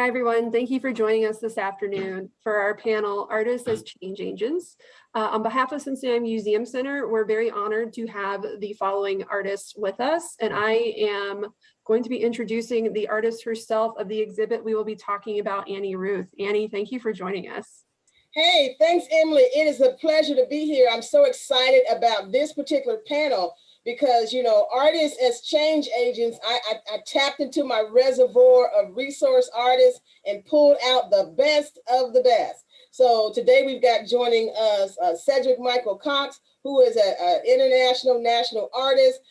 Hi, everyone. Thank you for joining us this afternoon for our panel, Artists as Change Agents. On behalf of Cincinnati Museum Center, we're very honored to have the following artists with us, and I am going to be introducing the artist herself of the exhibit we will be talking about, Annie Ruth. Annie, thank you for joining us. Hey, thanks, Emily. It is a pleasure to be here. I'm so excited about this particular panel because, you know, artists as change agents, I tapped into my reservoir of resource artists and pulled out the best of the best. So today we've got joining us Cedric Michael Cox, who is an international, national artist,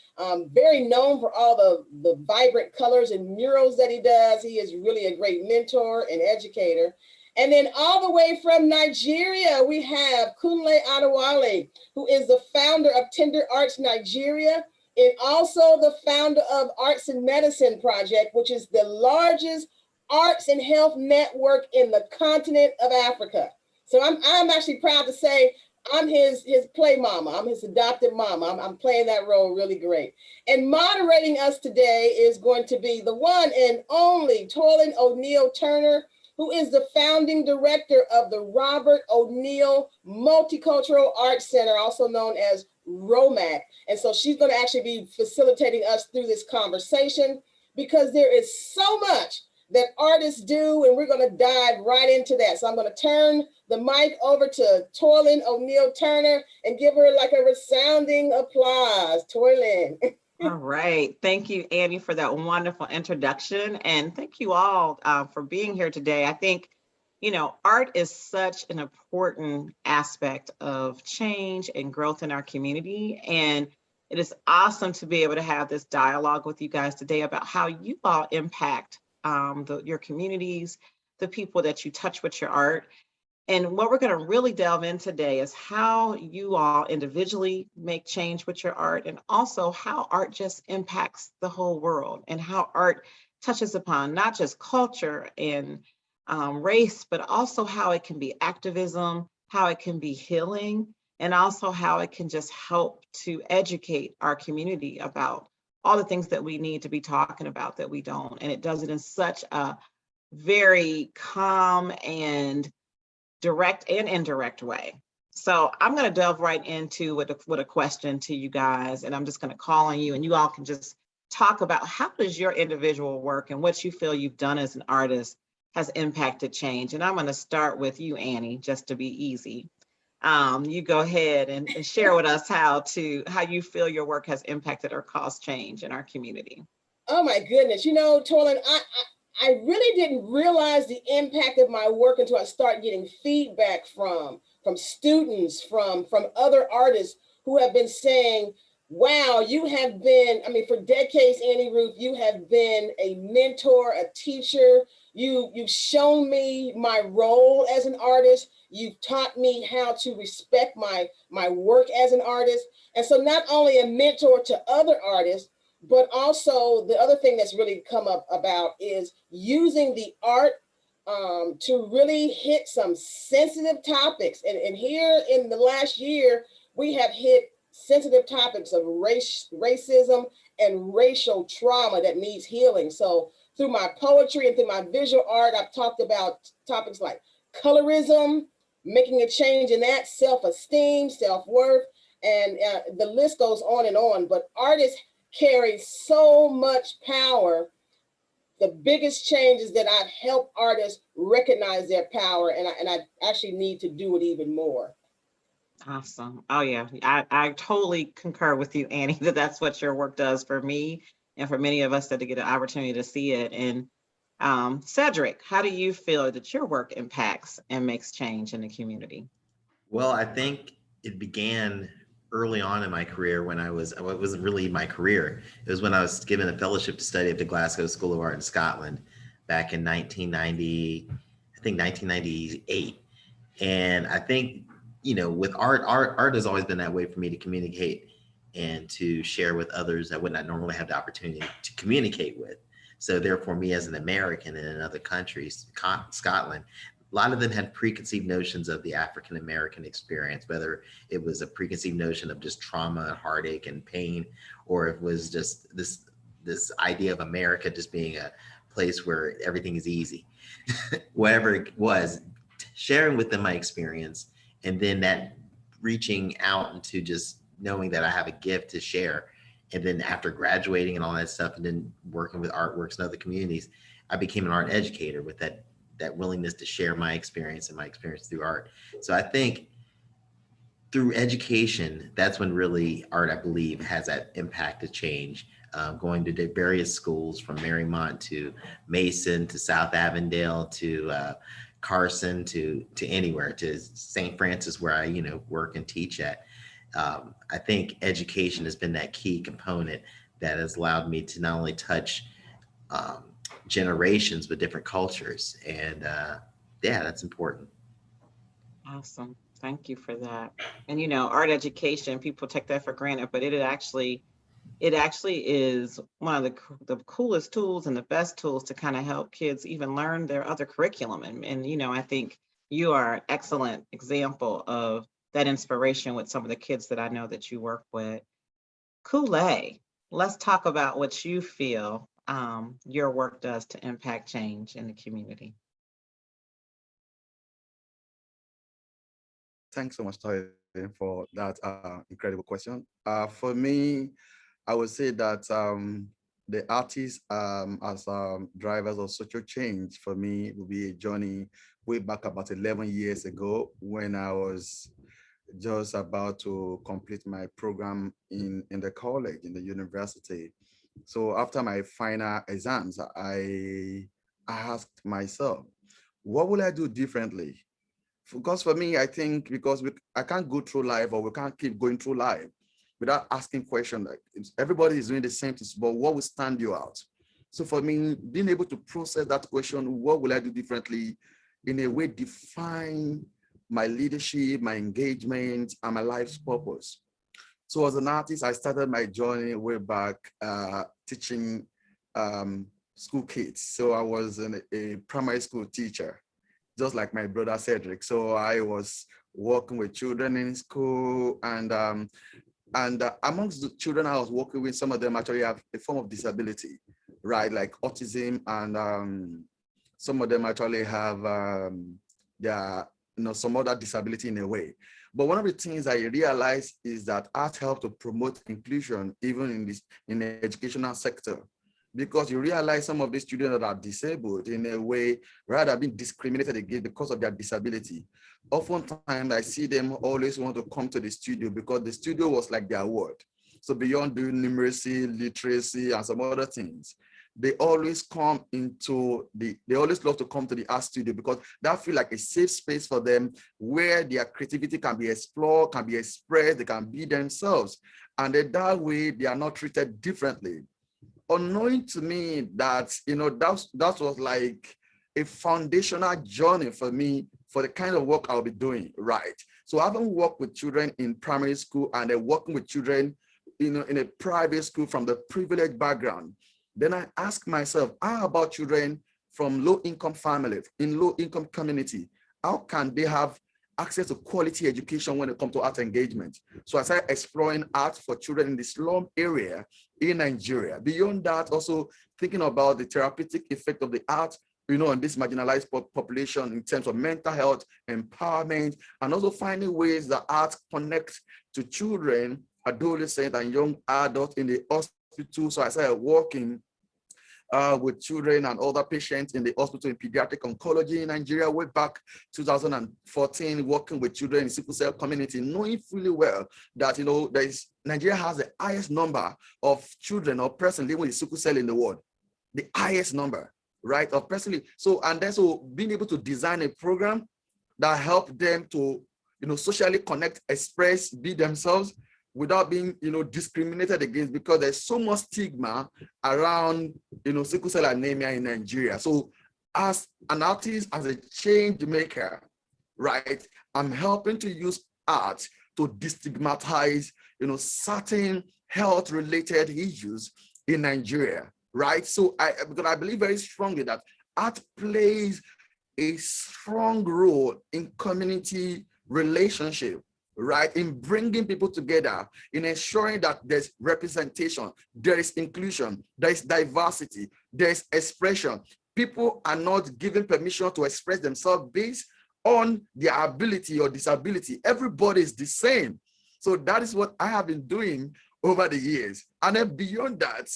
very known for all the vibrant colors and murals that he does. He is really a great mentor and educator. And then all the way from Nigeria, we have Kunle Adewale, who is the founder of Tender Arts Nigeria, and also the founder of Arts and Medicine Project, which is the largest arts and health network in the continent of Africa. So I'm actually proud to say I'm his play mama. I'm his adopted mama. I'm playing that role really great. And moderating us today is going to be the one and only Toilynn O'Neal Turner, who is the founding director of the Robert O'Neal Multicultural Arts Center, also known as ROMAC. And so she's going to actually be facilitating us through this conversation because there is so much that artists do, and we're going to dive right into that. So I'm going to turn the mic over to Toilynn O'Neal Turner and give her like a resounding applause. Toilynn. All right. Thank you, Annie, for that wonderful introduction. And thank you all for being here today. I think, you know, art is such an important aspect of change and growth in our community. And it is awesome to be able to have this dialogue with you guys today about how you all impact your communities, the people that you touch with your art. And what we're going to really delve in today is how you all individually make change with your art, and also how art just impacts the whole world, and how art touches upon not just culture and race, but also how it can be activism, how it can be healing, and also how it can just help to educate our community about all the things that we need to be talking about that we don't. And it does it in such a very calm and direct and indirect way. So I'm going to delve right into with a question to you guys, and I'm just going to call on you, and you all can just talk about how does your individual work and what you feel you've done as an artist has impacted change. And I'm going to start with you, Annie, just to be easy. You go ahead and share with us how you feel your work has impacted or caused change in our community. Oh my goodness, you know, Toilynn, I really didn't realize the impact of my work until I started getting feedback from students, from other artists who have been saying, wow, you have been, I mean, for decades, Annie Ruth, you have been a mentor, a teacher. You've shown me my role as an artist. You've taught me how to respect my work as an artist. And so not only a mentor to other artists, but also the other thing that's really come up about is using the art to really hit some sensitive topics. And here in the last year, we have hit sensitive topics of racism and racial trauma that needs healing. So through my poetry and through my visual art, I've talked about topics like colorism, making a change in that, self-esteem, self-worth, and the list goes on and on. But artists carry so much power. The biggest change is that I've helped artists recognize their power, and I actually need to do it even more. Awesome. Oh yeah, I totally concur with you, Annie, that's what your work does for me and for many of us that get an opportunity to see it. And Cedric, how do you feel that your work impacts and makes change in the community? Well, I think it began early on in my career when it wasn't really my career. It was when I was given a fellowship to study at the Glasgow School of Art in Scotland back in 1998. And I think, you know, with art has always been that way for me to communicate and to share with others I would not normally have the opportunity to communicate with. So therefore, me as an American in other countries, Scotland, a lot of them had preconceived notions of the African American experience, whether it was a preconceived notion of just trauma and heartache and pain, or it was just this idea of America just being a place where everything is easy. Whatever it was, sharing with them my experience, and then that reaching out into just knowing that I have a gift to share. And then after graduating and all that stuff, and then working with artworks in other communities, I became an art educator with that willingness to share my experience and my experience through art. So I think through education, that's when really art, I believe, has that impact to change. Going to the various schools from Marymount to Mason to South Avondale to Carson to anywhere, to St. Francis, where I work and teach at. I think education has been that key component that has allowed me to not only touch generations but different cultures, and yeah, that's important. Awesome. Thank you for that. And art education, people take that for granted, but it actually is one of the coolest tools and the best tools to kind of help kids even learn their other curriculum. And I think you are an excellent example of that inspiration with some of the kids that I know that you work with. Kunle, let's talk about what you feel your work does to impact change in the community. Thanks so much, Toilynn, for that incredible question. For me, I would say that the artists as drivers of social change for me will be a journey way back about 11 years ago, when I was just about to complete my program in the college, in the university. So after my final exams, I asked myself, what will I do differently? Because for me, I think because I can't go through life, or we can't keep going through life without asking questions. Like, everybody is doing the same thing, but what will stand you out? So for me, being able to process that question, what will I do differently, in a way define my leadership, my engagement, and my life's purpose. So as an artist, I started my journey way back teaching school kids. So I was a primary school teacher, just like my brother Cedric. So I was working with children in school, and amongst the children I was working with, some of them actually have a form of disability, right? Like autism, and some of them actually have some other disability in a way. But one of the things I realized is that art helps to promote inclusion even in the educational sector, because you realize some of these children that are disabled in a way, rather than being discriminated against because of their disability. Oftentimes I see them always want to come to the studio because the studio was like their world. So beyond doing numeracy, literacy, and some other things, they always love to come to the art studio because that feels like a safe space for them, where their creativity can be explored, can be expressed, they can be themselves. And that way they are not treated differently. Unknowing to me that, that was like a foundational journey for me for the kind of work I'll be doing, right? So having worked with children in primary school and then working with children, in a private school from the privileged background, then I ask myself, how about children from low-income families, in low-income community? How can they have access to quality education when it comes to art engagement? So I started exploring art for children in the slum area in Nigeria. Beyond that, also thinking about the therapeutic effect of the art, on this marginalized population in terms of mental health, empowerment, and also finding ways that art connects to children, adolescents, and young adults in the hospital. So I started working with children and other patients in the hospital in pediatric oncology in Nigeria way back 2014, working with children in sickle cell community, knowing fully well that Nigeria has the highest number of children or persons living with sickle cell in the world, the highest number, right, of persons. So being able to design a program that help them to socially connect, express, be themselves, without being, discriminated against, because there's so much stigma around, sickle cell anemia in Nigeria. So as an artist, as a change maker, right, I'm helping to use art to destigmatize, certain health-related issues in Nigeria, right? So because I believe very strongly that art plays a strong role in community relationship, right, in bringing people together, in ensuring that there's representation, there is inclusion, there is diversity, there is expression. People are not given permission to express themselves based on their ability or disability. Everybody is the same. So that is what I have been doing over the years. And then beyond that,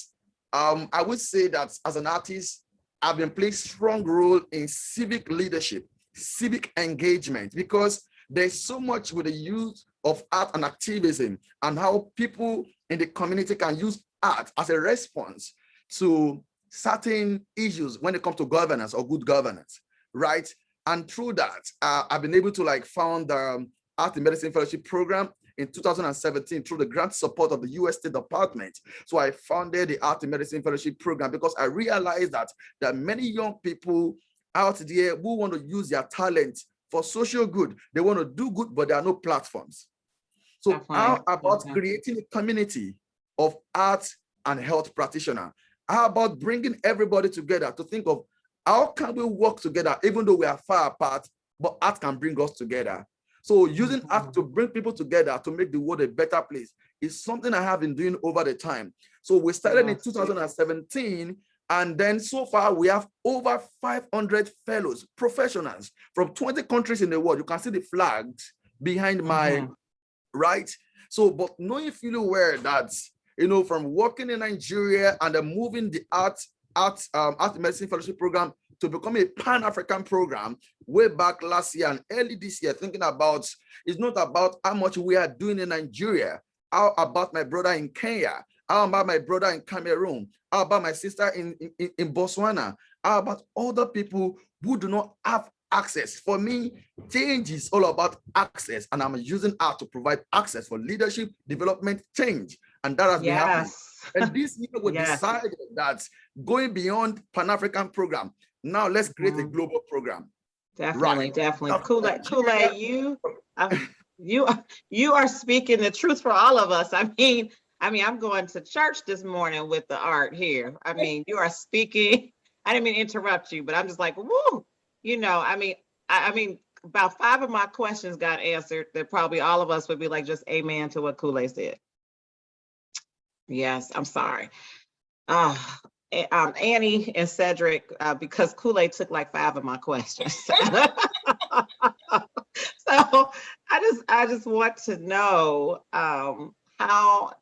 I would say that as an artist, I've been playing a strong role in civic leadership, civic engagement, because there's so much with the use of art and activism and how people in the community can use art as a response to certain issues when it comes to governance or good governance, right? And through that, I've been able to found the Art in Medicine Fellowship Program in 2017 through the grant support of the US State Department. So I founded the Art in Medicine Fellowship Program because I realized that there are many young people out there who want to use their talent for social good. They want to do good, but there are no platforms. So Definitely. how about creating a community of art and health practitioners? How about bringing everybody together to think of how can we work together, even though we are far apart, but art can bring us together. So using art to bring people together to make the world a better place is something I have been doing over the time. So we started in 2017, and then so far we have over 500 fellows, professionals from 20 countries in the world. You can see the flags behind my right. So, but knowing fully well that, from working in Nigeria and then moving the art medicine fellowship program to become a Pan-African program way back last year and early this year, thinking about, it's not about how much we are doing in Nigeria, how about my brother in Kenya, how about my brother in Cameroon, how about my sister in Botswana, how about other people who do not have access. For me, change is all about access, and I'm using art to provide access for leadership, development, change, and that has been happening. And this year we decided that going beyond Pan-African program, now let's create a global program. Definitely, definitely. Kunle, you are speaking the truth for all of us. I mean, I'm going to church this morning with the art here. I mean, you are speaking. I didn't mean to interrupt you, but I'm just like, woo. I mean, about 5 of my questions got answered. That probably all of us would be like, just amen to what Kunle said. Yes, I'm sorry. Annie and Cedric, because Kunle took like 5 of my questions. So I just want to know how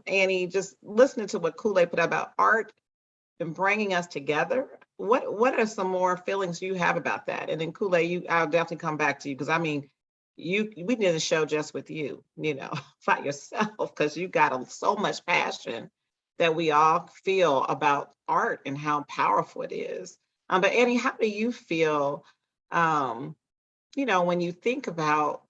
Annie, just listening to what Kunle put out about art and bringing us together. What are some more feelings you have about that? And then Kunle, I'll definitely come back to you, because I mean, we did a show just with you, by yourself, because you got so much passion that we all feel about art and how powerful it is. But Annie, how do you feel, when you think about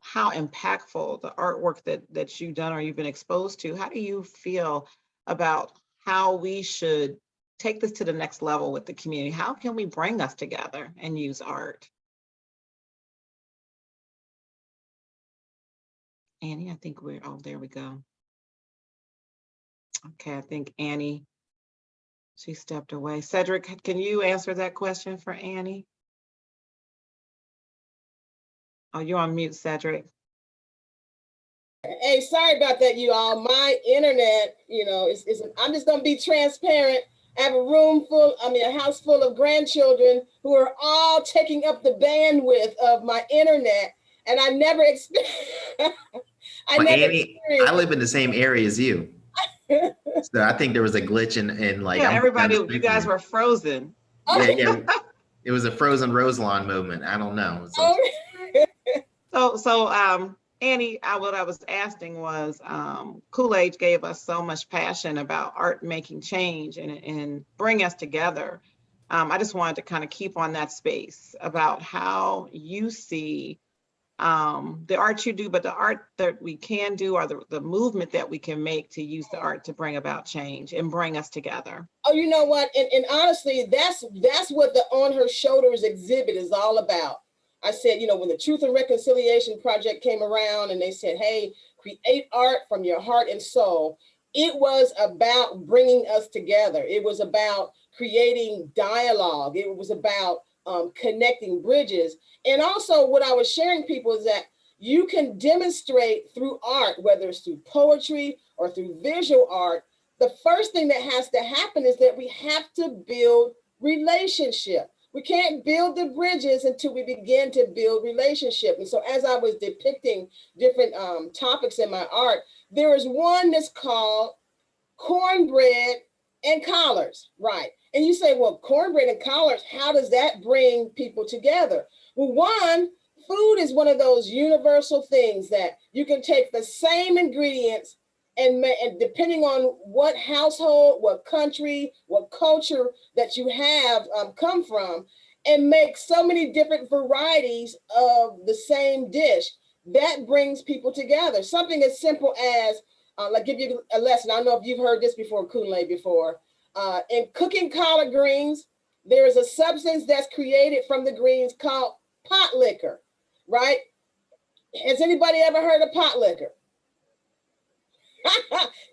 how impactful the artwork that you've done or you've been exposed to, how do you feel about how we should take this to the next level with the community? How can we bring us together and use art? Annie, I think there we go. Okay, I think Annie, she stepped away. Cedric, can you answer that question for Annie? Oh, you're on mute, Cedric. Hey, sorry about that, you all. My internet, I'm just gonna be transparent. I have a house full of grandchildren who are all taking up the bandwidth of my internet, and I never experienced. Annie, I live in the same area as you. So I think there was a glitch in like, everybody, you guys were frozen. Yeah. It was a frozen Roselawn moment. I don't know. So Annie, what I was asking was, Kunle gave us so much passion about art making change and bring us together. I just wanted to kind of keep on that space about how you see the art you do, but the art that we can do, or the movement that we can make to use the art to bring about change and bring us together. Oh, you know what? And honestly, that's what the On Her Shoulders exhibit is all about. I said, when the Truth and Reconciliation Project came around and they said, hey, create art from your heart and soul, it was about bringing us together. It was about creating dialogue. It was about connecting bridges. And also what I was sharing people is that, you can demonstrate through art, whether it's through poetry or through visual art. The first thing that has to happen is that we have to build relationship. We can't build the bridges until we begin to build relationship. And so as I was depicting different topics in my art, there is one that's called cornbread and collards, right? And you say, well, cornbread and collards, how does that bring people together? Well, one, food is one of those universal things that you can take the same ingredients and depending on what household, what country, what culture that you have come from, and make so many different varieties of the same dish. That brings people together. Something as simple as, like give you a lesson. I don't know if you've heard this before, Kunle, before. In cooking collard greens, there is a substance that's created from the greens called pot liquor, right? Has anybody ever heard of pot liquor?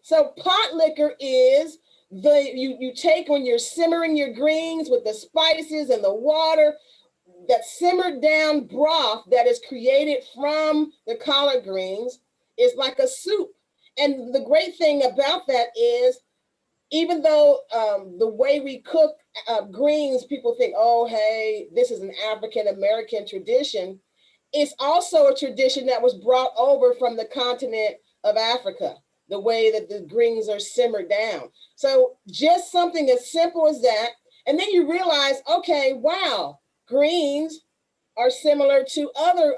So pot liquor is you take when you're simmering your greens with the spices and the water, that simmered down broth that is created from the collard greens is like a soup. And the great thing about that is, even though the way we cook greens, people think, oh, hey, this is an African-American tradition. It's also a tradition that was brought over from the continent of Africa, the way that the greens are simmered down. So just something as simple as that. And then you realize, okay, wow, greens are similar to other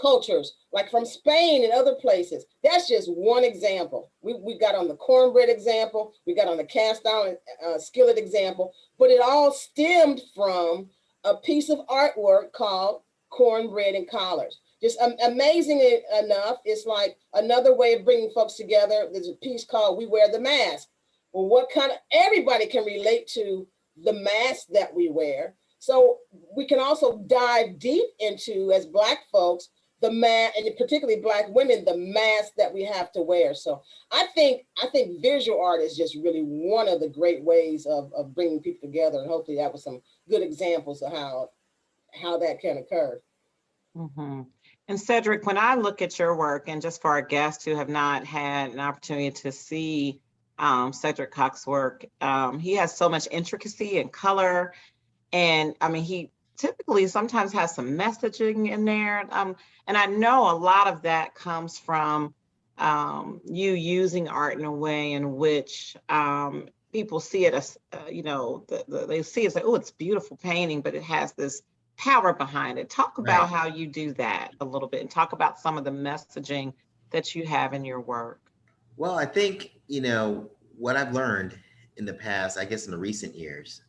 cultures, like from Spain and other places. That's just one example. We got on the cornbread example, we got on the cast iron skillet example, but it all stemmed from a piece of artwork called Cornbread and Collards. Just amazing enough, it's like another way of bringing folks together. There's a piece called We Wear the Mask. Well, what kind of, everybody can relate to the mask that we wear. So we can also dive deep into, as Black folks, the mask, and particularly Black women, the mask that we have to wear. So I think visual art is just really one of the great ways of bringing people together. And hopefully that was some good examples of how that can occur. Mm-hmm. And Cedric, when I look at your work, and just for our guests who have not had an opportunity to see Cedric Cox's work, he has so much intricacy and color. And I mean, he typically sometimes has some messaging in there. And I know a lot of that comes from you using art in a way in which people see it as, they see it as like, oh, it's a beautiful painting, but it has this power behind it. Talk about how you do that a little bit, and talk about some of the messaging that you have in your work. Well, I think, what I've learned in the past, I guess in the recent years,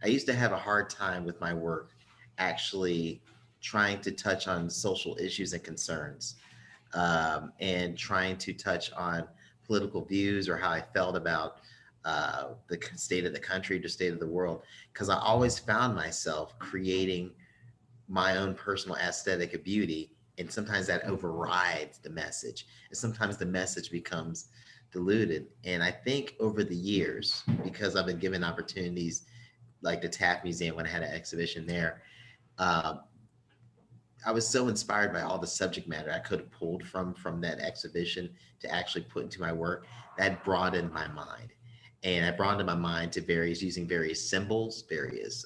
I used to have a hard time with my work actually trying to touch on social issues and concerns, and trying to touch on political views or how I felt about the state of the country, the state of the world, because I always found myself creating my own personal aesthetic of beauty, and sometimes that overrides the message, and sometimes the message becomes diluted. And I think over the years, because I've been given opportunities like the Taft Museum when I had an exhibition there, I was so inspired by all the subject matter I could have pulled from that exhibition to actually put into my work. That broadened my mind. And I broadened my mind to using various symbols, various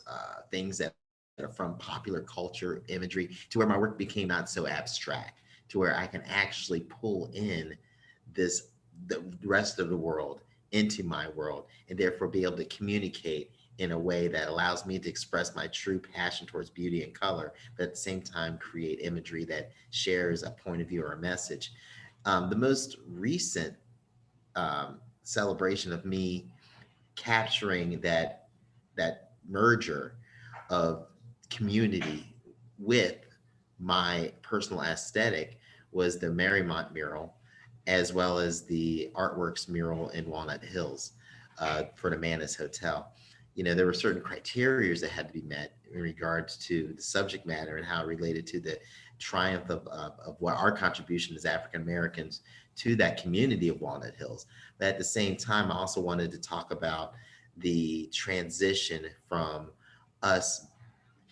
things that are from popular culture, imagery, to where my work became not so abstract, to where I can actually pull in the rest of the world into my world, and therefore be able to communicate in a way that allows me to express my true passion towards beauty and color, but at the same time create imagery that shares a point of view or a message. The most recent celebration of me capturing that merger of community with my personal aesthetic was the Marymount mural, as well as the Artworks mural in Walnut Hills for the Manus Hotel. There were certain criteria that had to be met in regards to the subject matter and how it related to the triumph of what our contribution as African Americans to that community of Walnut Hills. But at the same time, I also wanted to talk about the transition from us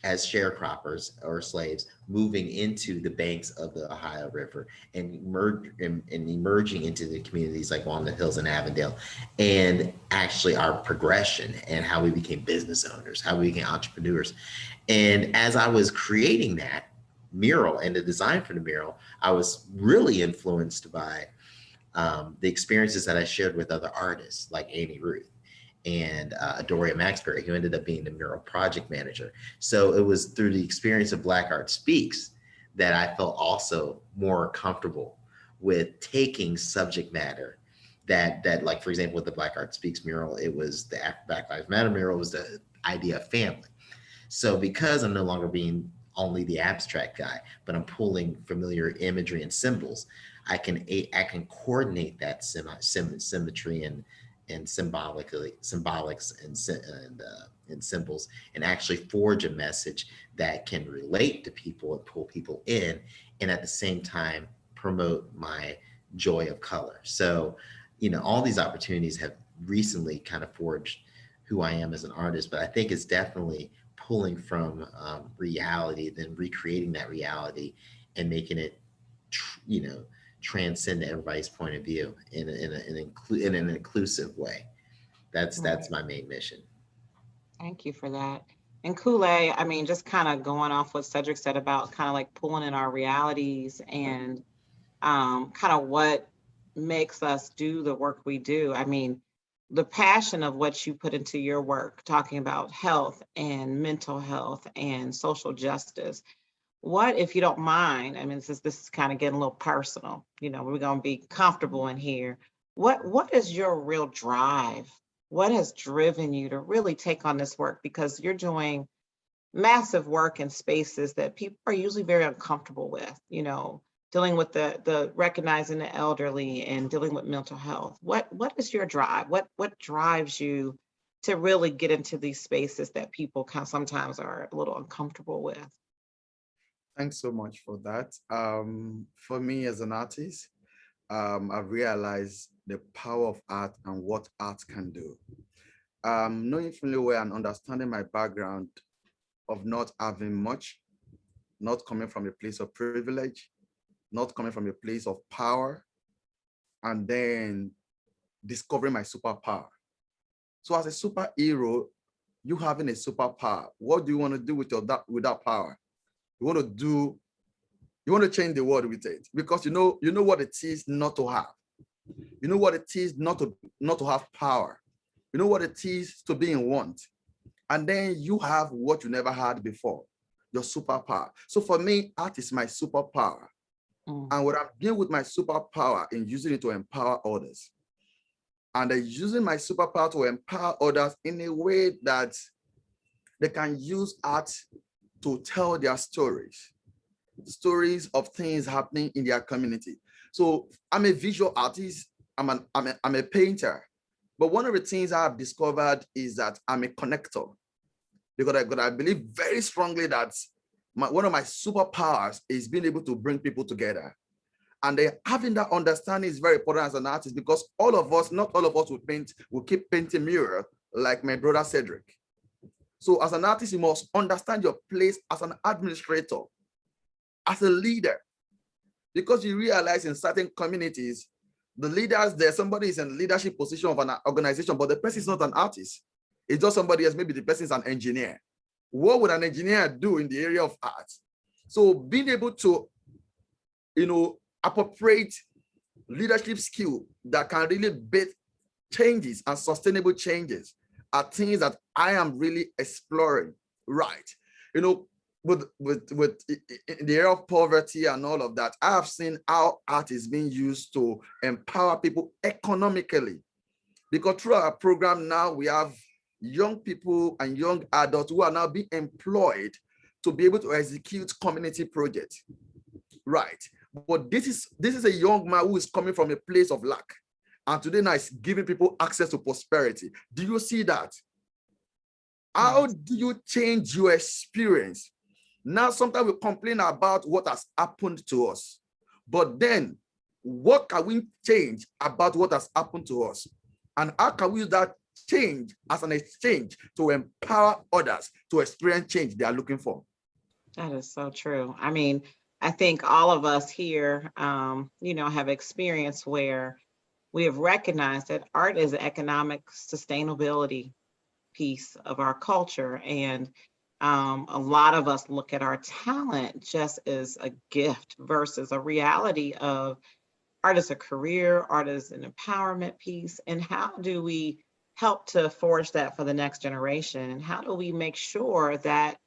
as sharecroppers or slaves moving into the banks of the Ohio River and emerging into the communities like Walnut Hills and Avondale, and actually our progression and how we became business owners, how we became entrepreneurs. And as I was creating that mural and the design for the mural, I was really influenced by the experiences that I shared with other artists like Annie Ruth and Doria Maxbury, who ended up being the mural project manager. So it was through the experience of Black Art Speaks that I felt also more comfortable with taking subject matter that like, for example, with the Black Art Speaks mural, it was the Black Lives Matter mural, was the idea of family. So because I'm no longer being only the abstract guy, but I'm pulling familiar imagery and symbols, I can coordinate that symmetry and symbolics and symbols, and actually forge a message that can relate to people and pull people in, and at the same time promote my joy of color. So, all these opportunities have recently kind of forged who I am as an artist, but I think it's definitely pulling from reality, then recreating that reality and making it, transcend everybody's point of view in an inclusive way. That's my main mission. Thank you for that. And Kunle, I mean, just kind of going off what Cedric said about kind of like pulling in our realities and kind of what makes us do the work we do. I mean, the passion of what you put into your work, talking about health and mental health and social justice. What, if you don't mind, I mean, this is kind of getting a little personal, we're going to be comfortable in here. What is your real drive? What has driven you to really take on this work? Because you're doing massive work in spaces that people are usually very uncomfortable with, dealing with the recognizing the elderly and dealing with mental health. What is your drive? What drives you to really get into these spaces that people kind of sometimes are a little uncomfortable with? Thanks so much for that. For me as an artist, I've realized the power of art and what art can do. Knowing fully well and understanding my background of not having much, not coming from a place of privilege, not coming from a place of power, and then discovering my superpower. So as a superhero, you having a superpower, what do you want to do with that power? You want to change the world with it, because you know what it is not to have. You know what it is not to have power. You know what it is to be in want. And then you have what you never had before, your superpower. So for me, art is my superpower. And what I'm doing with my superpower in using it to empower others. And using my superpower to empower others in a way that they can use art to tell their stories of things happening in their community. So I'm a visual artist, I'm a painter, but one of the things I've discovered is that I'm a connector, because I believe very strongly that one of my superpowers is being able to bring people together. And having that understanding is very important as an artist, because not all of us will keep painting murals like my brother Cedric. So as an artist, you must understand your place as an administrator, as a leader, because you realize in certain communities, the leaders there, somebody is in leadership position of an organization, but the person is not an artist. It's just somebody else. Maybe the person is an engineer. What would an engineer do in the area of art? So being able to, appropriate leadership skill that can really build changes and sustainable changes are things that I am really exploring, right? With in the area of poverty and all of that, I have seen how art is being used to empower people economically. Because through our program now, we have young people and young adults who are now being employed to be able to execute community projects, right? But this is a young man who is coming from a place of lack, and today now is giving people access to prosperity. Do you see that? How do you change your experience? Now, sometimes we complain about what has happened to us, but then what can we change about what has happened to us? And how can we use that change as an exchange to empower others to experience change they are looking for. That is so true. I mean, I think all of us here, have experienced where we have recognized that art is an economic sustainability piece of our culture. And a lot of us look at our talent just as a gift versus a reality of art as a career, art as an empowerment piece. And how do we help to forge that for the next generation? And how do we make sure that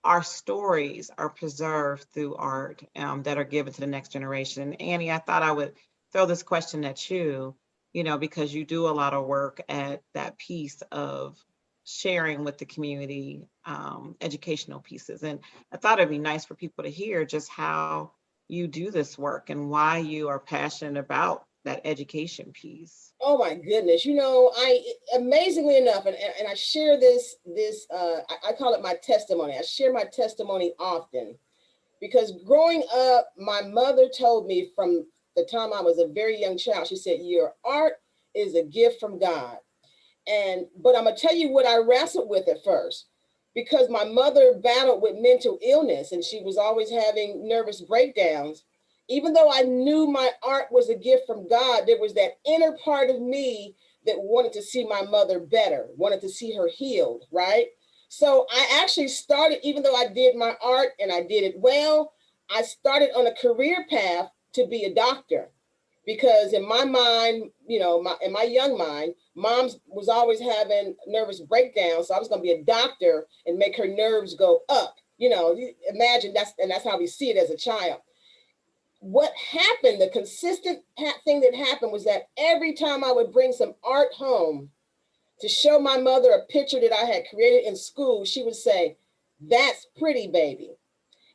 our stories are preserved through art that are given to the next generation? And Annie, I thought I would throw this question at you, because you do a lot of work at that piece of sharing with the community educational pieces. And I thought it'd be nice for people to hear just how you do this work and why you are passionate about that education piece. Oh my goodness. I amazingly enough, and I share this, I call it my testimony. I share my testimony often because growing up, my mother told me from the time I was a very young child, she said, your art is a gift from God. But I'm gonna tell you what I wrestled with at first, because my mother battled with mental illness and she was always having nervous breakdowns. Even though I knew my art was a gift from God, there was that inner part of me that wanted to see my mother better, wanted to see her healed, right? So I actually started, even though I did my art and I did it well, I started on a career path to be a doctor. Because in my mind, in my young mind, mom was always having nervous breakdowns. So I was going to be a doctor and make her nerves go up. Imagine that's how we see it as a child. What happened, the consistent thing that happened was that every time I would bring some art home to show my mother a picture that I had created in school, she would say, "That's pretty, baby."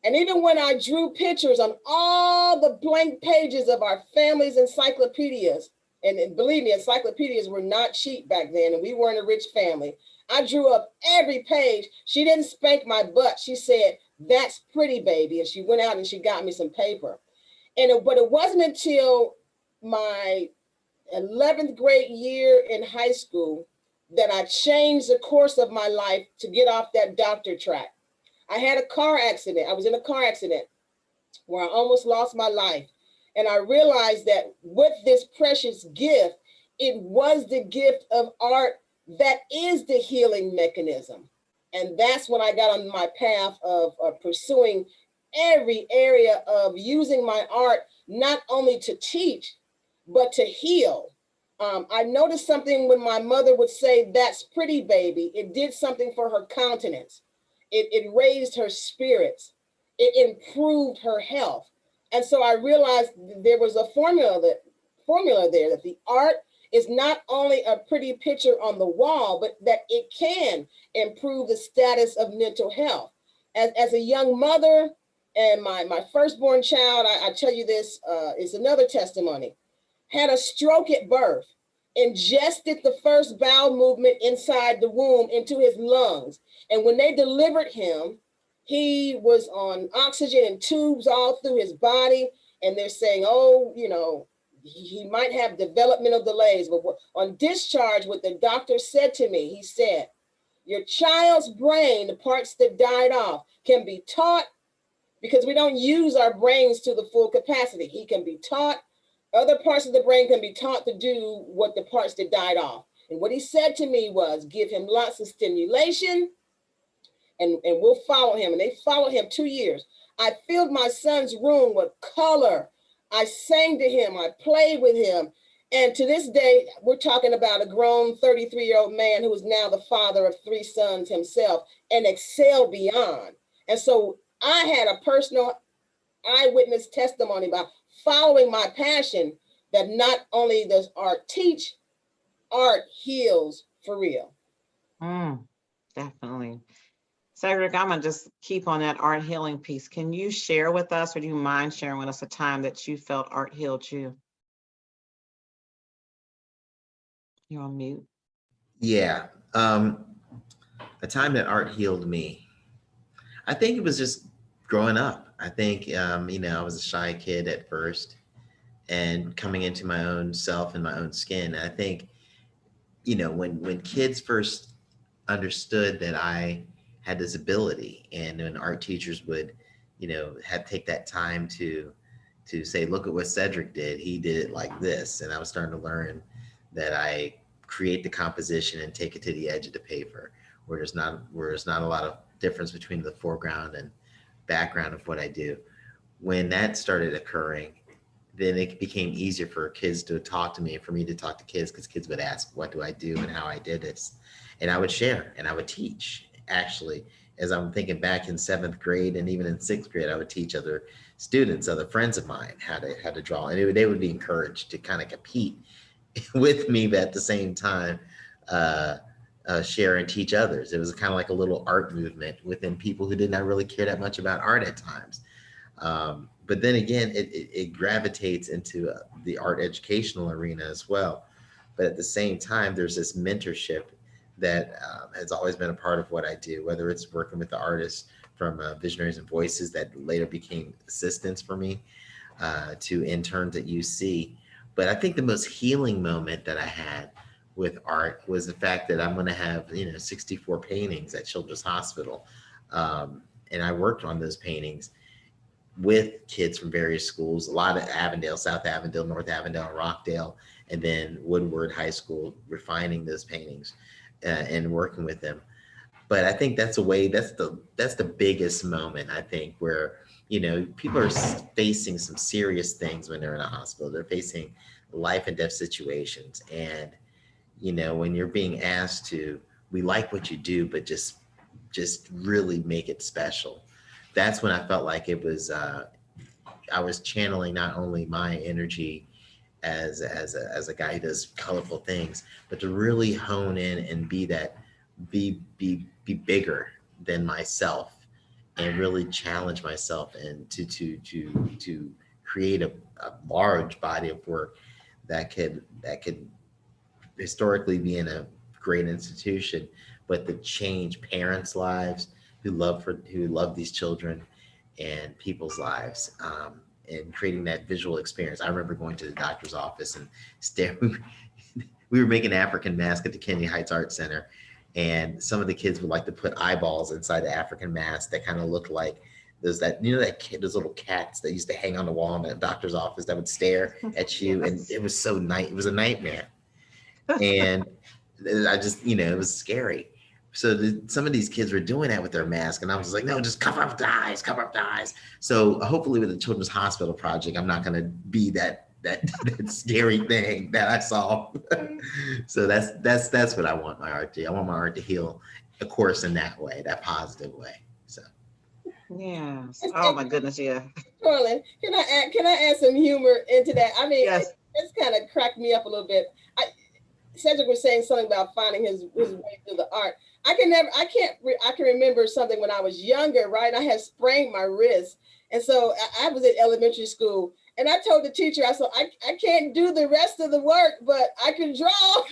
And even when I drew pictures on all the blank pages of our family's encyclopedias, and believe me, encyclopedias were not cheap back then, and we weren't a rich family. I drew up every page. She didn't spank my butt. She said, "That's pretty, baby." And she went out and she got me some paper. But it wasn't until my 11th grade year in high school that I changed the course of my life to get off that doctor track. I had a car accident. I was in a car accident where I almost lost my life. And I realized that with this precious gift, it was the gift of art that is the healing mechanism. And that's when I got on my path of pursuing every area of using my art, not only to teach, but to heal. I noticed something when my mother would say, "That's pretty, baby." It did something for her countenance. It raised her spirits. It improved her health. And so I realized there was a formula there, that the art is not only a pretty picture on the wall, but that it can improve the status of mental health. As a young mother and my firstborn child, I tell you this is another testimony, had a stroke at birth, ingested the first bowel movement inside the womb into his lungs. And when they delivered him, he was on oxygen and tubes all through his body. And they're saying, oh, he might have developmental delays. But on discharge, what the doctor said to me, he said, "Your child's brain, the parts that died off, can be taught, because we don't use our brains to the full capacity. He can be taught. Other parts of the brain can be taught to do what the parts that died off." And what he said to me was, give him lots of stimulation and we'll follow him. And they followed him 2 years. I filled my son's room with color. I sang to him. I played with him. And to this day, we're talking about a grown 33-year-old man who is now the father of 3 sons himself and excelled beyond. And so I had a personal eyewitness testimony about following my passion, that not only does art teach, art heals for real. Definitely. Cedric, I'm gonna just keep on that art healing piece. Can you share with us, or do you mind sharing with us a time that you felt art healed you? You're on mute. Yeah. A time that art healed me. I think it was just growing up. I think, I was a shy kid at first and coming into my own self and my own skin. And I think, you know, when kids first understood that I had this ability, and when art teachers would, you know, take that time to say, look at what Cedric did. He did it like this. And I was starting to learn that I create the composition and take it to the edge of the paper where there's not a lot of difference between the foreground and background of what I do. When that started occurring, then it became easier for kids to talk to me and for me to talk to kids, because kids would ask, what do I do and how I did this? And I would share and I would teach. Actually, as I'm thinking back in 7th grade and even in 6th grade, I would teach other students, other friends of mine, how to draw. And they would be encouraged to kind of compete with me, but at the same time, share and teach others. It was kind of like a little art movement within people who did not really care that much about art at times. But then again, it gravitates into the art educational arena as well. But at the same time, there's this mentorship that has always been a part of what I do, whether it's working with the artists from Visionaries and Voices that later became assistants for me, to interns at UC. But I think the most healing moment that I had with art was the fact that I'm going to have, 64 paintings at Children's Hospital. And I worked on those paintings with kids from various schools, a lot of Avondale, South Avondale, North Avondale, and Rockdale, and then Woodward High School, refining those paintings and working with them. But I think that's the biggest moment, I think, where, people are facing some serious things when they're in a hospital. They're facing life and death situations. And, when you're being asked to, we like what you do, but just really make it special. That's when I felt like it was, I was channeling not only my energy as a guy who does colorful things, but to really hone in and be bigger than myself and really challenge myself and to create a large body of work that could historically be in a great institution, but to change parents' lives who love these children and people's lives, and creating that visual experience. I remember going to the doctor's office and we were making African mask at the Kennedy Heights Art Center, and some of the kids would like to put eyeballs inside the African mask that kind of looked like those little cats that used to hang on the wall in the doctor's office that would stare at you, and it was it was a nightmare. And I just, it was scary. So some of these kids were doing that with their mask, and I was like, no, just cover up the eyes, cover up the eyes. So hopefully with the Children's Hospital project, I'm not going to be that scary thing that I saw. So that's what I want my art to. I want my art to heal, of course, in that way, that positive way. So. Yes. Oh my goodness. Yeah. Toilynn, can I add some humor into that? I mean, Yes. it's kind of cracked me up a little bit. Cedric was saying something about finding his way through the art. I can remember something when I was younger, right? I had sprained my wrist. And so I was in elementary school, and I told the teacher, I said, I can't do the rest of the work, but I can draw.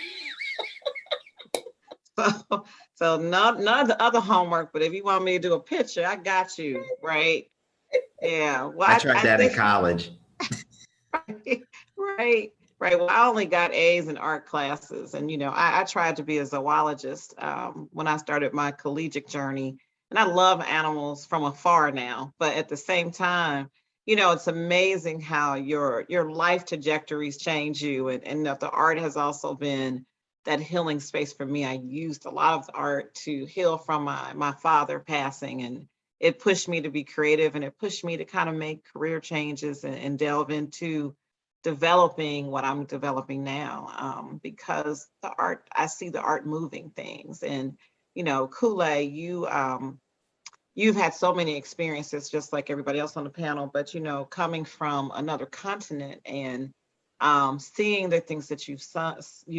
So none of the other homework, but if you want me to do a picture, I got you, right? Yeah. Well, I tried that in college. Right. Well, I only got A's in art classes, and I tried to be a zoologist when I started my collegiate journey, and I love animals from afar now. But at the same time, it's amazing how your life trajectories change you, and the art has also been that healing space for me. I used a lot of the art to heal from my father passing, and it pushed me to be creative, and it pushed me to kind of make career changes and delve into developing what I'm developing now, because the art, I see the art moving things. And Kunle, you've had so many experiences just like everybody else on the panel, but coming from another continent and seeing the things that you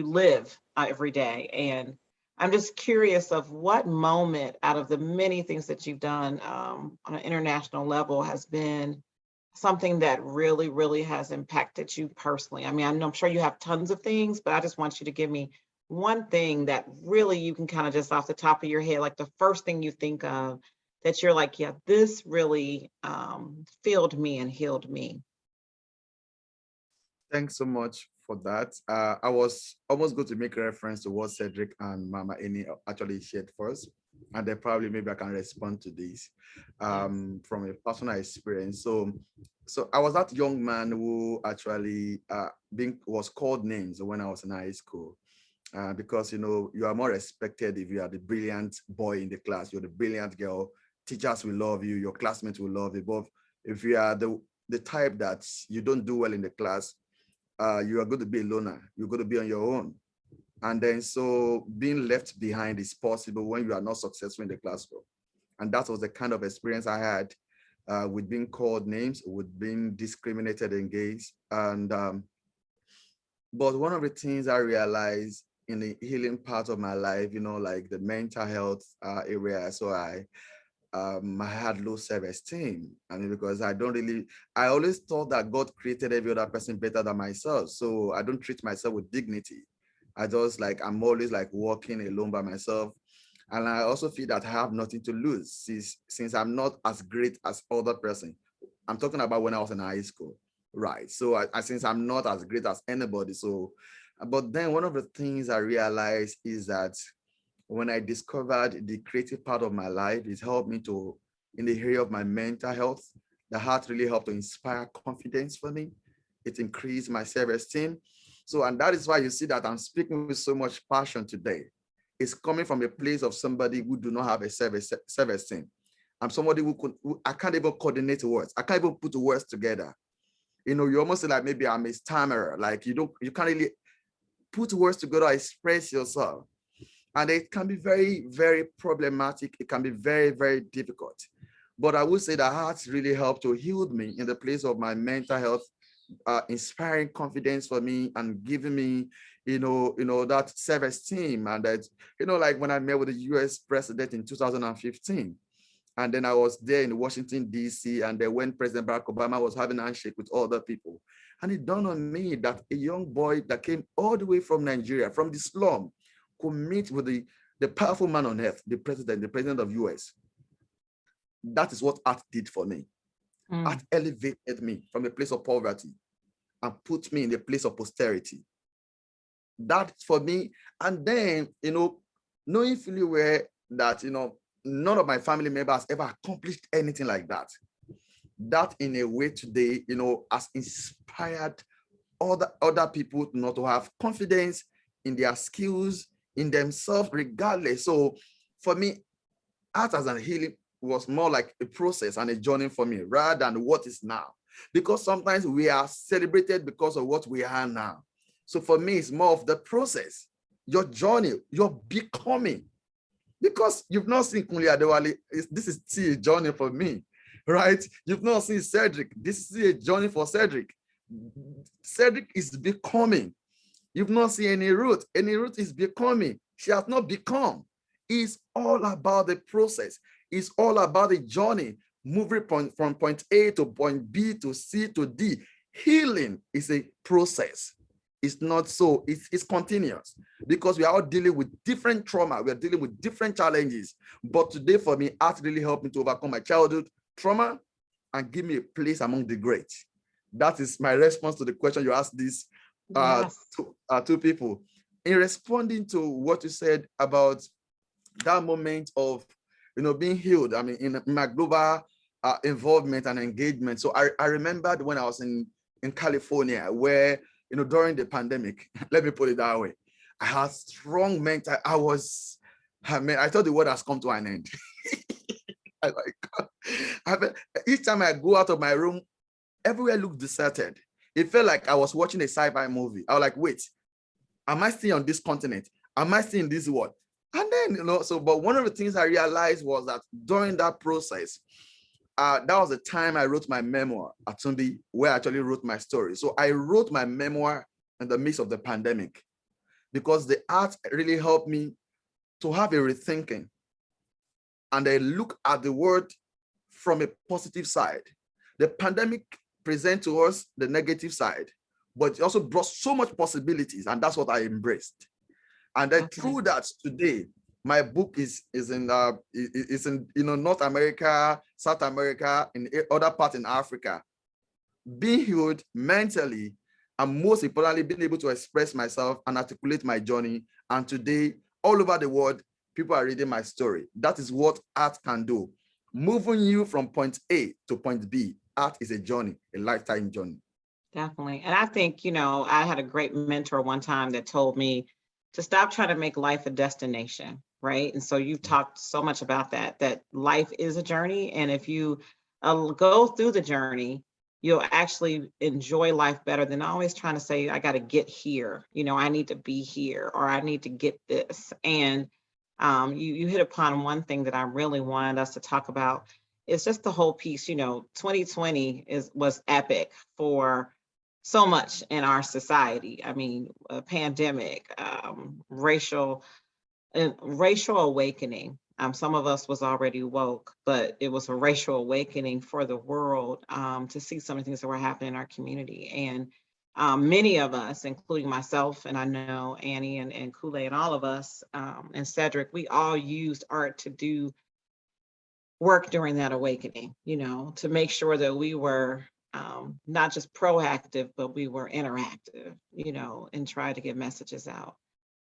live every day. And I'm just curious of what moment out of the many things that you've done on an international level has been something that really, really has impacted you personally. I mean, I'm sure you have tons of things, but I just want you to give me one thing that really you can kind of just off the top of your head, like the first thing you think of that you're like, yeah, this really filled me and healed me. Thanks so much for that. I was almost going to make a reference to what Cedric and Mama Annie actually shared first, and then probably maybe I can respond to this from a personal experience. So I was that young man who actually was called names when I was in high school. Because you are more respected if you are the brilliant boy in the class, you're the brilliant girl, teachers will love you, your classmates will love you. But if you are the type that you don't do well in the class, you are going to be a loner, you're going to be on your own. And then so being left behind is possible when you are not successful in the classroom. And that was the kind of experience I had with being called names, with being discriminated against. And but one of the things I realized in the healing part of my life, like the mental health area, so I had low self-esteem. I mean, because I always thought that God created every other person better than myself. So I don't treat myself with dignity. I'm always like walking alone by myself. And I also feel that I have nothing to lose since I'm not as great as other person. I'm talking about when I was in high school, right? So since I'm not as great as anybody, but then one of the things I realized is that when I discovered the creative part of my life, it helped me in the area of my mental health. The heart really helped to inspire confidence for me. It increased my self-esteem. And that is why you see that I'm speaking with so much passion today. It's coming from a place of somebody who do not have a self-esteem. I'm somebody who I can't even coordinate words. I can't even put words together. You almost say like maybe I'm a stammerer. Like you can't really put words together or express yourself. And it can be very, very problematic. It can be very, very difficult. But I would say that arts really helped to heal me in the place of my mental health, inspiring confidence for me and giving me, that self-esteem. And that, like when I met with the US president in 2015, and then I was there in Washington, D.C., and then when President Barack Obama was having a handshake with other people. And it dawned on me that a young boy that came all the way from Nigeria, from the slum, could meet with the powerful man on earth, the president of US. That is what art did for me. Art elevated me from a place of poverty and put me in a place of posterity. That for me, and then, knowing fully well that, none of my family members ever accomplished anything like that. That in a way today, has inspired other people to have confidence in their skills, in themselves, regardless. So for me, art as a healing was more like a process and a journey for me rather than what is now. Because sometimes we are celebrated because of what we are now. So for me, it's more of the process, your journey, your becoming. Because you've not seen Kunle Adewale, this is still a journey for me, right? You've not seen Cedric, this is a journey for Cedric. Cedric is becoming. You've not seen Annie Ruth. Annie Ruth is becoming. She has not become. It's all about the process. It's all about the journey, moving from point A to point B to C to D. Healing is a process. It's not so, it's continuous because we are all dealing with different trauma. We are dealing with different challenges. But today for me, art really helped me to overcome my childhood trauma and give me a place among the great. That is my response to the question you asked these two people. In responding to what you said about that moment of, being healed, I mean, in my global involvement and engagement. So I remembered when I was in California where, during the pandemic, let me put it that way, I had strong mental, I thought the world has come to an end. Each time I go out of my room, everywhere looked deserted. It felt like I was watching a sci-fi movie. I was like, wait, am I still on this continent? Am I still in this world? And then, but one of the things I realized was that during that process, that was the time I wrote my memoir, Atumbi, where I actually wrote my story. So I wrote my memoir in the midst of the pandemic because the art really helped me to have a rethinking and I look at the world from a positive side. The pandemic presents to us the negative side, but it also brought so much possibilities, and that's what I embraced. And then through that, today, my book is in North America, South America, in other parts in Africa, being healed mentally and most importantly, being able to express myself and articulate my journey. And today, all over the world, people are reading my story. That is what art can do. Moving you from point A to point B. Art is a journey, a lifetime journey. Definitely. And I think, I had a great mentor one time that told me to stop trying to make life a destination, right? And so you've talked so much about that life is a journey. And if you go through the journey, you'll actually enjoy life better than always trying to say, I got to get here, I need to be here, or I need to get this. And you hit upon one thing that I really wanted us to talk about. It's just the whole piece, 2020 was epic for so much in our society. I mean, a pandemic, racial awakening. Some of us was already woke, but it was a racial awakening for the world to see some of the things that were happening in our community. And many of us, including myself, and I know Annie and Kunle and all of us, and Cedric, we all used art to do work during that awakening, to make sure that we were not just proactive, but we were interactive, and try to get messages out.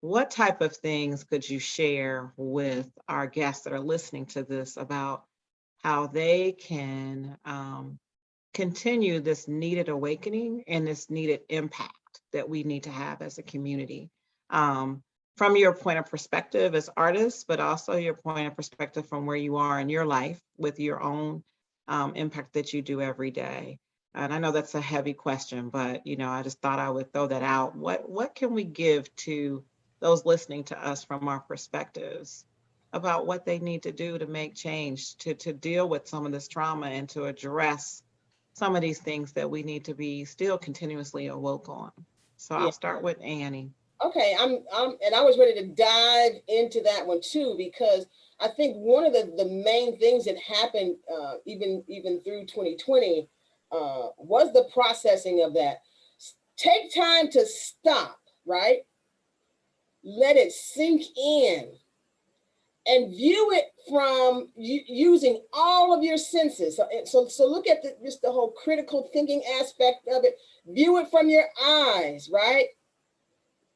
What type of things could you share with our guests that are listening to this about how they can continue this needed awakening and this needed impact that we need to have as a community? From your point of perspective as artists, but also your point of perspective from where you are in your life with your own impact that you do every day. And I know that's a heavy question, but I just thought I would throw that out. What can we give to those listening to us from our perspectives about what they need to do to make change, to deal with some of this trauma and to address some of these things that we need to be still continuously awoke on? So I'll start with Annie. Okay, and I was ready to dive into that one too, because I think one of the main things that happened even through 2020 was the processing of that. Take time to stop, right? Let it sink in and view it from using all of your senses. So look at just the whole critical thinking aspect of it. View it from your eyes, right?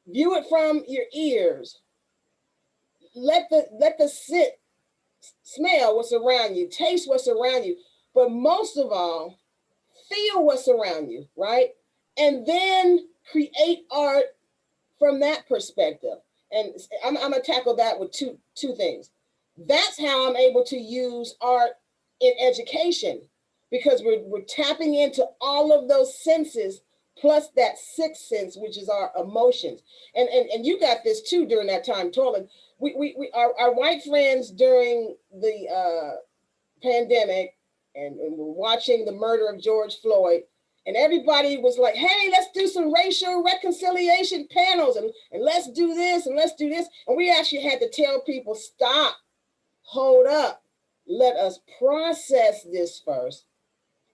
View it from your ears. Let the sit, smell what's around you, taste what's around you, but most of all, feel what's around you, right? And then create art from that perspective. And I'm gonna tackle that with two things. That's how I'm able to use art in education, because we're tapping into all of those senses, plus that sixth sense, which is our emotions. And you got this too during that time, Toilynn. Our white friends during the pandemic, and we're watching the murder of George Floyd, and everybody was like, hey, let's do some racial reconciliation panels, and let's do this, and let's do this. And we actually had to tell people, stop, hold up, let us process this first,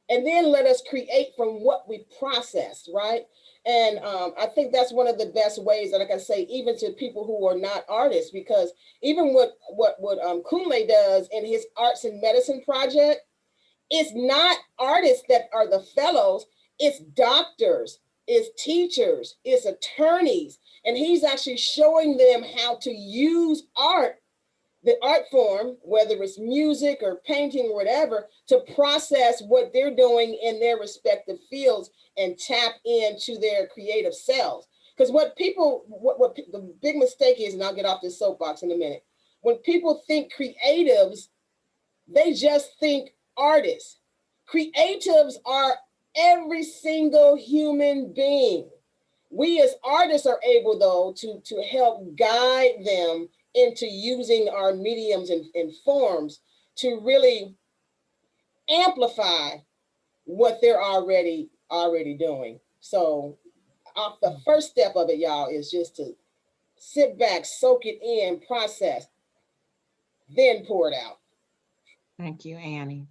and then let us create from what we processed, right? And I think that's one of the best ways that I can say, even to people who are not artists, because even what Kunle does in his Arts and Medicine project, it's not artists that are the fellows, it's doctors, it's teachers, it's attorneys. And he's actually showing them how to use art, the art form, whether it's music or painting or whatever, to process what they're doing in their respective fields and tap into their creative selves. Because what the big mistake is, and I'll get off this soapbox in a minute, when people think creatives, they just think artists. Creatives are every single human being. We as artists are able, though, to help guide them into using our mediums and forms to really amplify what they're already doing. So the first step of it, y'all, is just to sit back, soak it in, process, then pour it out. Thank you, Annie.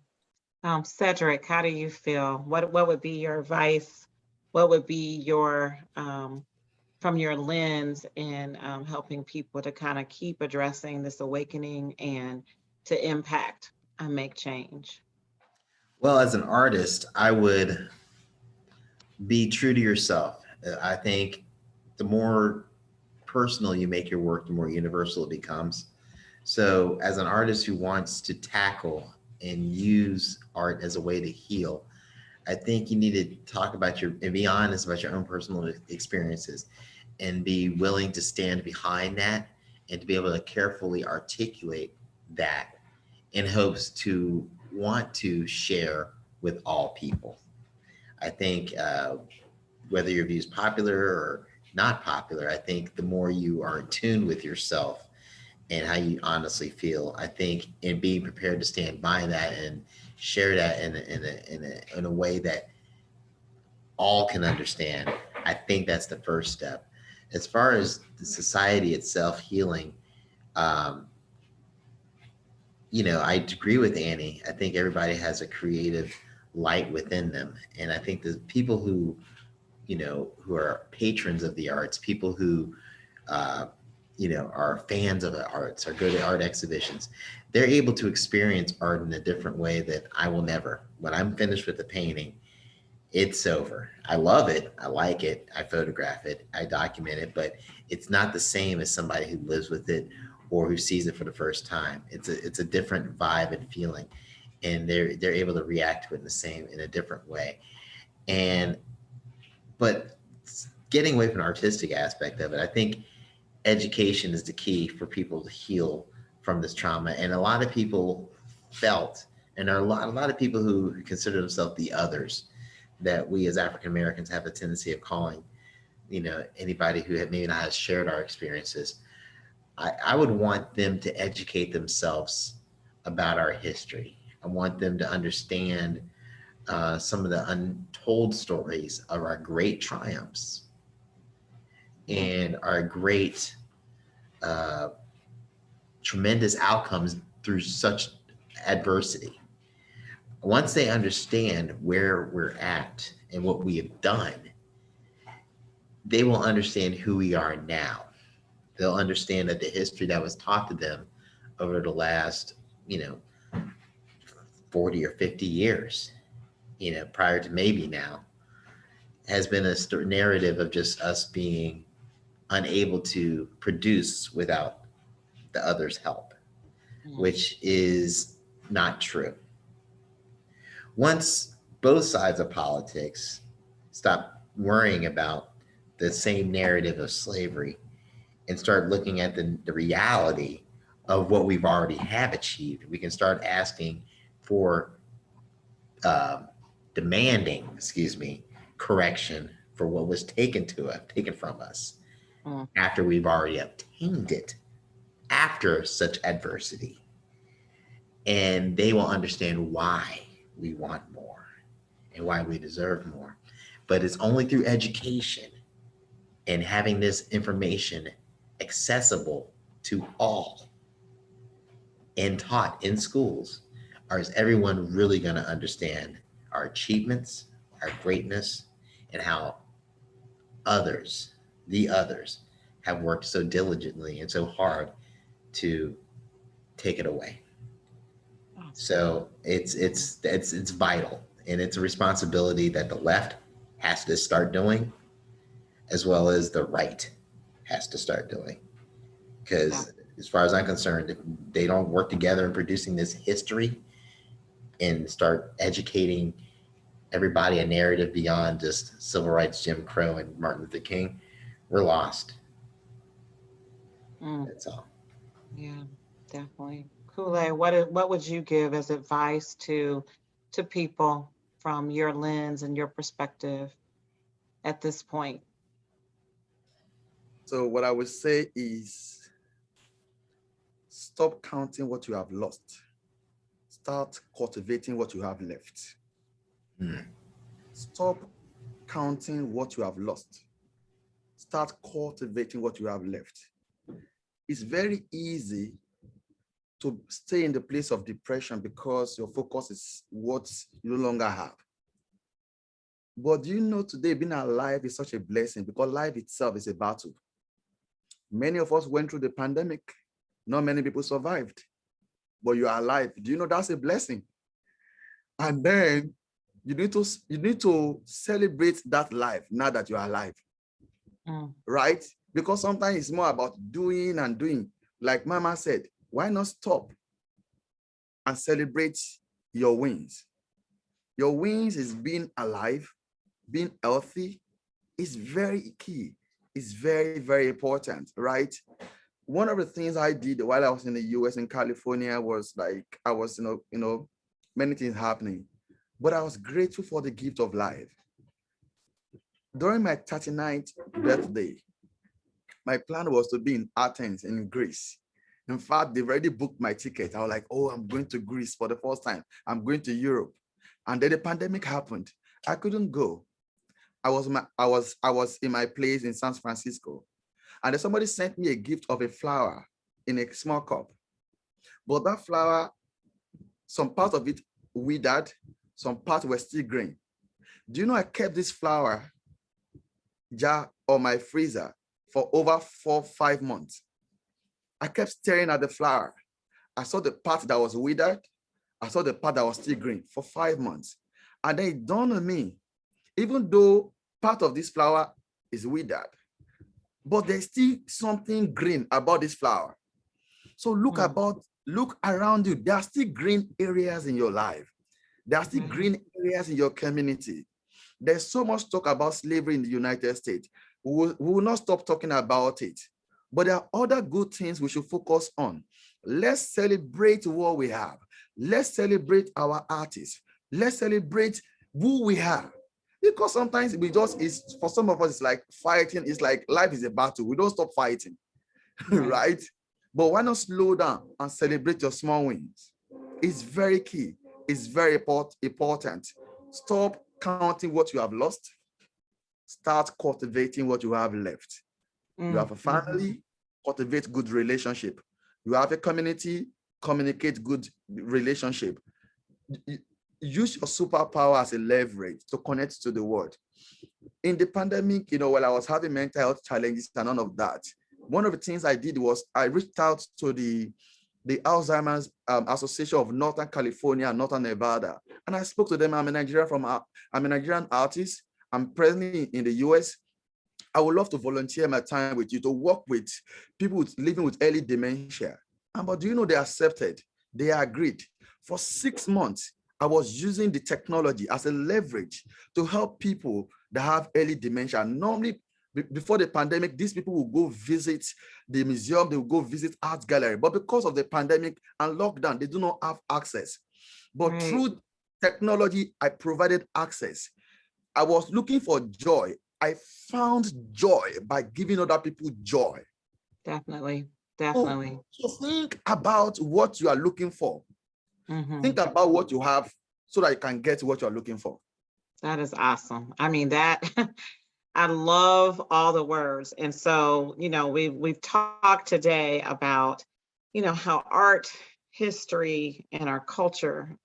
Cedric, how do you feel? What would be your advice? What would be your from your lens in helping people to kind of keep addressing this awakening and to impact and make change? Well, as an artist, I would be true to yourself. I think the more personal you make your work, the more universal it becomes. So as an artist who wants to tackle and use art as a way to heal, I think you need to talk about and be honest about your own personal experiences and be willing to stand behind that and to be able to carefully articulate that in hopes to want to share with all people. I think whether your view is popular or not popular, I think the more you are in tune with yourself and how you honestly feel, I think in being prepared to stand by that and share that in a way that all can understand, I think that's the first step. As far as the society itself healing, I agree with Annie. I think everybody has a creative light within them. And I think the people who are patrons of the arts, people who, are fans of the arts or go to art exhibitions, they're able to experience art in a different way that I will never. When I'm finished with the painting, it's over. I love it. I like it. I photograph it. I document it, but it's not the same as somebody who lives with it or who sees it for the first time. It's a different vibe and feeling, and they're able to react to it in a different way. But getting away from the artistic aspect of it, I think education is the key for people to heal from this trauma. And a lot of people felt, and there are a lot of people who consider themselves the others, that we as African Americans have a tendency of calling, anybody who maybe not has shared our experiences. I would want them to educate themselves about our history. I want them to understand some of the untold stories of our great triumphs and our great tremendous outcomes through such adversity. Once they understand where we're at and what we have done, they will understand who we are now. They'll understand that the history that was taught to them over the last, 40 or 50 years, prior to maybe now, has been a narrative of just us being unable to produce without the other's help, which is not true. Once both sides of politics stop worrying about the same narrative of slavery and start looking at the reality of what we've already have achieved, we can start asking for demanding, correction for what was taken from us after we've already obtained it, after such adversity. And they will understand why we want more and why we deserve more. But it's only through education and having this information accessible to all and taught in schools, or is everyone really going to understand our achievements, our greatness, and how the others have worked so diligently and so hard to take it away. So it's vital, and it's a responsibility that the left has to start doing, as well as the right has to start doing. Because as far as I'm concerned, if they don't work together in producing this history and start educating everybody a narrative beyond just civil rights, Jim Crow, and Martin Luther King, we're lost. That's all. Yeah, definitely. Kunle, what would you give as advice to people from your lens and your perspective at this point? So what I would say is, stop counting what you have lost. Start cultivating what you have left. Stop counting what you have lost. Start cultivating what you have left. It's very easy to stay in the place of depression because your focus is what you no longer have. But do you know today being alive is such a blessing, because life itself is a battle. Many of us went through the pandemic. Not many people survived, but you are alive. Do you know that's a blessing? And then you need to celebrate that life now that you are alive. right? Because sometimes it's more about doing and doing. Like Mama said, why not stop and celebrate your wins? Your wins is being alive, being healthy is very key. It's very, very important, right? One of the things I did while I was in the US in California was like, I was, many things happening, but I was grateful for the gift of life. During my 39th birthday, my plan was to be in Athens in Greece. In fact, they've already booked my ticket. I was like, oh, I'm going to Greece for the first time. I'm going to Europe. And then the pandemic happened. I couldn't go. I was in my place in San Francisco. And then somebody sent me a gift of a flower in a small cup. But that flower, some part of it withered, some parts were still green. Do you know I kept this flower jar on my freezer for over 4-5 months? I kept staring at the flower. I saw the part that was withered. I saw the part that was still green for 5 months. And then it dawned on me, even though part of this flower is withered, but there's still something green about this flower. So look around you. There are still green areas in your life. There are still green areas in your community. There's so much talk about slavery in the United States. We will not stop talking about it. But there are other good things we should focus on. Let's celebrate what we have. Let's celebrate our artists. Let's celebrate who we have. Because sometimes for some of us, it's like fighting. It's like life is a battle. We don't stop fighting, right? But why not slow down and celebrate your small wins? It's very key. It's very important. Stop counting what you have lost. Start cultivating what you have left. You have a family, cultivate good relationship. You have a community, communicate good relationship. Use your superpower as a leverage to connect to the world. In the pandemic, while I was having mental health challenges and none of that, one of the things I did was I reached out to the Alzheimer's Association of Northern California and Northern Nevada. And I spoke to them. I'm a Nigerian artist. I'm presently in the US. I would love to volunteer my time with you to work with people living with early dementia. But do you know they accepted? They agreed. For 6 months, I was using the technology as a leverage to help people that have early dementia. Normally, before the pandemic, these people will go visit the museum, they will go visit art gallery. But because of the pandemic and lockdown, they do not have access. But through technology, I provided access. I was looking for joy. I found joy by giving other people joy. Definitely. So think about what you are looking for. Think about what you have so that you can get what you're looking for. That is awesome. I mean, I love all the words. And so, we've talked today about, how art, history, and our culture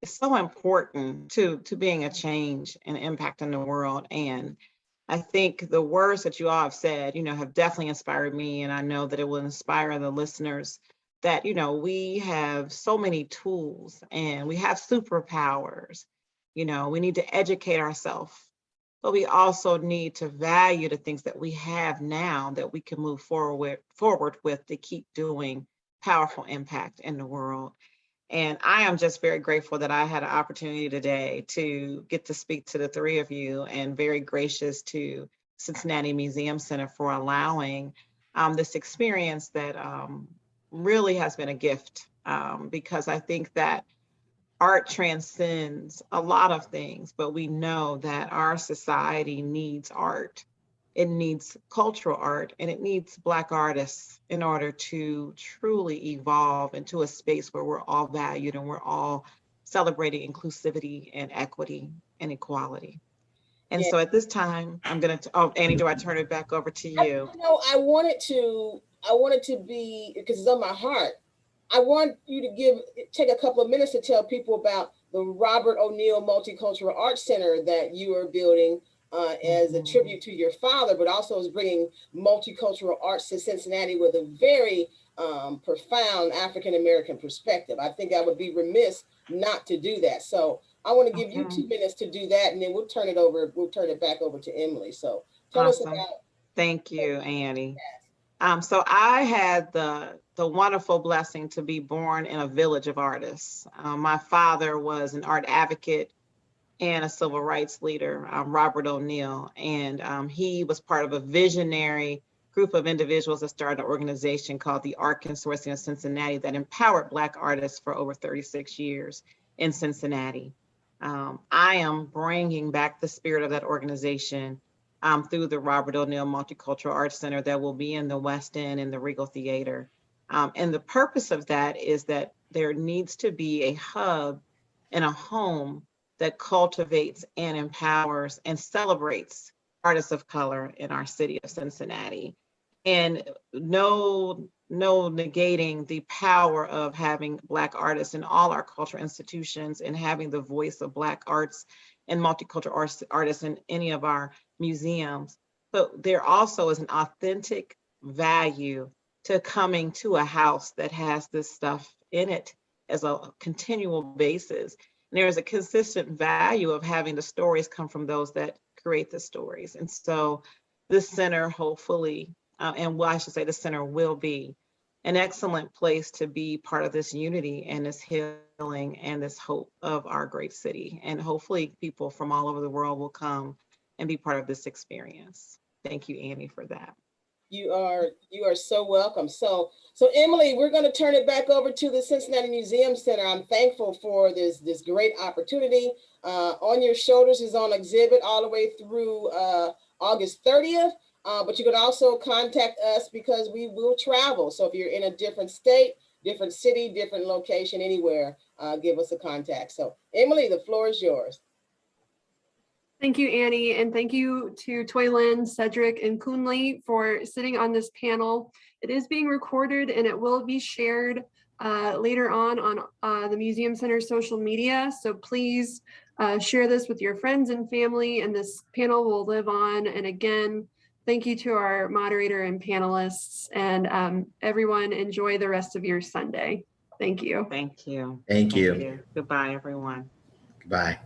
is so important to being a change and impact in the world. And I think the words that you all have said, have definitely inspired me. And I know that it will inspire the listeners that, we have so many tools and we have superpowers. We need to educate ourselves, but we also need to value the things that we have now that we can move forward with to keep doing powerful impact in the world. And I am just very grateful that I had an opportunity today to get to speak to the three of you, and very gracious to Cincinnati Museum Center for allowing this experience that really has been a gift, because I think that art transcends a lot of things, but we know that our society needs art. It needs cultural art, and it needs Black artists in order to truly evolve into a space where we're all valued and we're all celebrating inclusivity and equity and equality. And so at this time, I'm going to, Annie, do I turn it back over to you? I wanted to be, because it's on my heart. I want you to take a couple of minutes to tell people about the Robert O'Neal Multicultural Arts Center that you are building as a tribute to your father, but also is bringing multicultural arts to Cincinnati with a very profound African-American perspective. I think I would be remiss not to do that. So I want to give you 2 minutes to do that, and then we'll turn it back over to Emily. So tell us about Thank you, Annie. So I had the wonderful blessing to be born in a village of artists. My father was an art advocate and a civil rights leader, Robert O'Neal, and he was part of a visionary group of individuals that started an organization called the Art Consortium of Cincinnati that empowered Black artists for over 36 years in Cincinnati. I am bringing back the spirit of that organization through the Robert O'Neal Multicultural Arts Center that will be in the West End and the Regal Theater. And the purpose of that is that there needs to be a hub and a home that cultivates and empowers and celebrates artists of color in our city of Cincinnati. And no negating the power of having Black artists in all our cultural institutions and having the voice of Black arts and multicultural artists in any of our museums. But there also is an authentic value to coming to a house that has this stuff in it as a continual basis. And there's a consistent value of having the stories come from those that create the stories. And so this center hopefully, I should say the center will be an excellent place to be part of this unity and this healing and this hope of our great city. And hopefully people from all over the world will come and be part of this experience. Thank you, Annie, for that. You are so welcome. So Emily, we're going to turn it back over to the Cincinnati Museum Center. I'm thankful for this great opportunity. On Your Shoulders is on exhibit all the way through August 30th. But you can also contact us because we will travel. So if you're in a different state, different city, different location, anywhere, give us a contact. So Emily, the floor is yours. Thank you, Annie, and thank you to Toilynn, Cedric, and Kunle for sitting on this panel. It is being recorded and it will be shared later on the Museum Center social media. So please share this with your friends and family, and this panel will live on. And again, thank you to our moderator and panelists, and everyone enjoy the rest of your Sunday. Thank you. Thank you. Thank you. Goodbye, everyone. Goodbye.